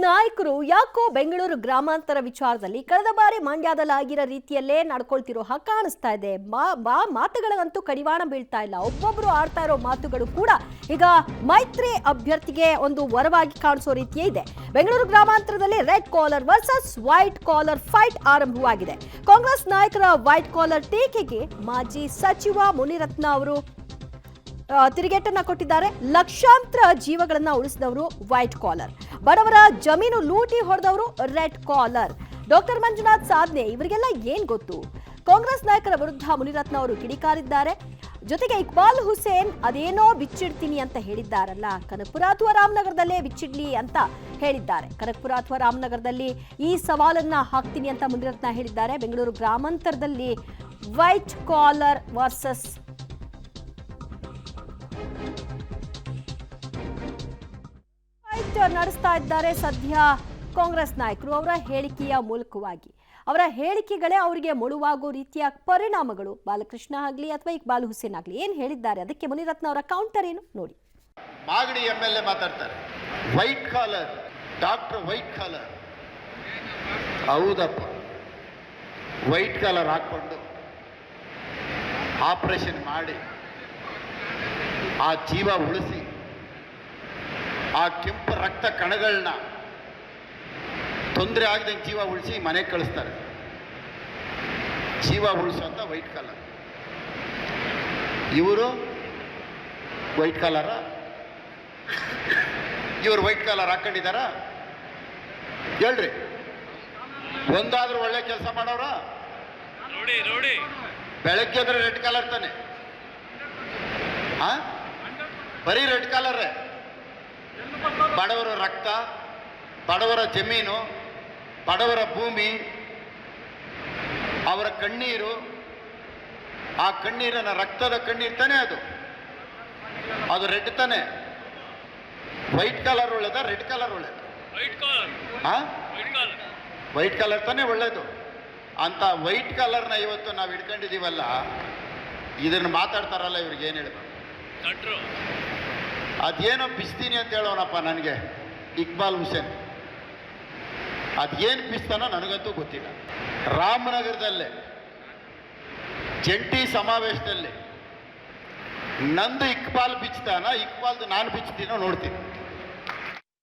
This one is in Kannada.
ನಾಯಕರು ಯಾಕೋ ಬೆಂಗಳೂರು ಗ್ರಾಮಾಂತರ ವಿಚಾರದಲ್ಲಿ ಕಳೆದ ಬಾರಿ ಮಂಡ್ಯದಲ್ಲಿ ಆಗಿರೋ ರೀತಿಯಲ್ಲೇ ನಡ್ಕೊಳ್ತಿರೋ ಹಾಗೆ ಕಾಣಿಸ್ತಾ ಇದೆ. ಮಾತುಗಳಂತೂ ಕಡಿವಾಣ ಬೀಳ್ತಾ ಇಲ್ಲ. ಒಬ್ಬೊಬ್ರು ಆಡ್ತಾ ಇರೋ ಮಾತುಗಳು ಕೂಡ ಈಗ ಮೈತ್ರಿ ಅಭ್ಯರ್ಥಿಗೆ ಒಂದು ವರವಾಗಿ ಕಾಣಿಸೋ ರೀತಿಯೇ ಇದೆ. ಬೆಂಗಳೂರು ಗ್ರಾಮಾಂತರದಲ್ಲಿ red collar versus white collar fight ಆರಂಭವಾಗಿದೆ. ಕಾಂಗ್ರೆಸ್ ನಾಯಕರ ವೈಟ್ ಕಾಲರ್ ಟೀಕೆಗೆ ಮಾಜಿ ಸಚಿವ ಮುನಿರತ್ನ ಅವರು ತಿರುಗೇಟನ್ನ ಕೊಟ್ಟಿದ್ದಾರೆ. ಲಕ್ಷಾಂತರ ಜೀವಗಳನ್ನ ಉಳಿಸಿದವರು ವೈಟ್ ಕಾಲರ್, ಬಡವರ ಜಮೀನು ಲೂಟಿ ಹೊಡೆದವರು ರೆಡ್ ಕಾಲರ್. ಡಾಕ್ಟರ್ ಮಂಜುನಾಥ್ ಸಾಧನೆ ಇವರಿಗೆಲ್ಲ ಏನ್ ಗೊತ್ತು? ಕಾಂಗ್ರೆಸ್ ನಾಯಕರ ವಿರುದ್ಧ ಮುನಿರತ್ನ ಅವರು ಕಿಡಿಕಾರಿದ್ದಾರೆ. ಜೊತೆಗೆ ಇಕ್ಬಾಲ್ ಹುಸೇನ್ ಅದೇನೋ ಬಿಚ್ಚಿಡ್ತೀನಿ ಅಂತ ಹೇಳಿದ್ದಾರಲ್ಲ, ಕನಕಪುರ ಅಥವಾ ರಾಮನಗರದಲ್ಲೇ ಬಿಚ್ಚಿಡ್ಲಿ ಅಂತ ಹೇಳಿದ್ದಾರೆ. ಕನಕಪುರ ಅಥವಾ ರಾಮನಗರದಲ್ಲಿ ಈ ಸವಾಲನ್ನ ಹಾಕ್ತೀನಿ ಅಂತ ಮುನಿರತ್ನ ಹೇಳಿದ್ದಾರೆ. ಬೆಂಗಳೂರು ಗ್ರಾಮಾಂತರದಲ್ಲಿ ವೈಟ್ ಕಾಲರ್ ವರ್ಸಸ್ ನಡೆಸ್ತಾ ಇದ್ದಾರೆ ಸದ್ಯ ಕಾಂಗ್ರೆಸ್ ನಾಯಕರು. ಅವರ ಹೇಳಿಕೆಯ ಮೂಲಕವಾಗಿ ಅವರ ಹೇಳಿಕೆಗಳೇ ಅವರಿಗೆ ಮುಳುವಾಗೋ ರೀತಿಯ ಪರಿಣಾಮಗಳು ಬಾಲಕೃಷ್ಣ ಆಗ್ಲಿ ಅಥವಾ ಇಕ್ಬಾಲ್ ಹುಸೇನ್ ಆಗ್ಲಿ ಏನ್ ಹೇಳಿದ್ದಾರೆ, ಅದಕ್ಕೆ ಮುನಿರತ್ನ ಅವರ ಕೌಂಟರ್ ಏನು ನೋಡಿ. ಮಾಗಡಿ MLA ಮಾತಾಡ್ತಾರೆ, white collar doctor white collar. ಹೌದಪ್ಪ, ವೈಟ್ ಕಾಲರ್ ಹಾಕೊಂಡು ಆಪರೇಷನ್ ಮಾಡಿ ಆ ಜೀವ ಉಳಿಸಿ ಆ ಕೆಂಪು ರಕ್ತ ಕಣಗಳನ್ನ ತೊಂದರೆ ಆಗದಂಗೆ ಜೀವ ಉಳಿಸಿ ಮನೆಗೆ ಕಳಿಸ್ತಾರೆ. ಜೀವ ಉಳಿಸೋಂಥ ವೈಟ್ ಕಾಲರ್ ಇವರು. ವೈಟ್ ಕಾಲರ ಇವರು ವೈಟ್ ಕಾಲರ್ ಹಾಕೊಂಡಿದ್ದಾರ ಹೇಳ್ರಿ. ಒಂದಾದ್ರೂ ಒಳ್ಳೆ ಕೆಲಸ ಮಾಡೋರ ನೋಡಿ. ಬೆಳಗ್ಗೆ ಅಂದ್ರೆ ರೆಡ್ ಕಾಲರ್ ತಾನೆ, ಬರೀ ರೆಡ್ ಕಾಲರೇ. ಬಡವರ ರಕ್ತ, ಬಡವರ ಜಮೀನು, ಬಡವರ ಭೂಮಿ, ಅವರ ಕಣ್ಣೀರು, ಆ ಕಣ್ಣೀರನ್ನ ರಕ್ತದ ಕಣ್ಣೀರು ತಾನೆ ಅದು ರೆಡ್ ತಾನೆ. ವೈಟ್ ಕಲರ್ ಒಳ್ಳೇದ ರೆಡ್ ಕಲರ್ ಒಳ್ಳೇದ? ವೈಟ್ ಕಲರ್ ತಾನೆ ಒಳ್ಳೇದು. ಅಂತ ವೈಟ್ ಕಲರ್ನ ಇವತ್ತು ನಾವು ಹಿಡ್ಕೊಂಡಿದ್ದೀವಲ್ಲ, ಇದನ್ನು ಮಾತಾಡ್ತಾರಲ್ಲ, ಇವ್ರಿಗೆ ಏನು ಹೇಳ್ಬೇಕು? ಅದೇನೋ ಬಿಸ್ತೀನಿ ಅಂತ ಹೇಳೋನಪ್ಪ ನನಗೆ ಇಕ್ಬಾಲ್ ಹುಸೇನ್. ಅದೇನು ಬಿಸ್ತಾನೋ ನನಗಂತೂ ಗೊತ್ತಿಲ್ಲ. ರಾಮನಗರದಲ್ಲೇ ಜಂಟಿ ಸಮಾವೇಶದಲ್ಲಿ ನಂದು ಇಕ್ಬಾಲ್ ಬಿಚ್ತಾನ, ಇಕ್ಬಾಲ್ದು ನಾನು ಬಿಚ್ತೀನೋ ನೋಡ್ತೀನಿ.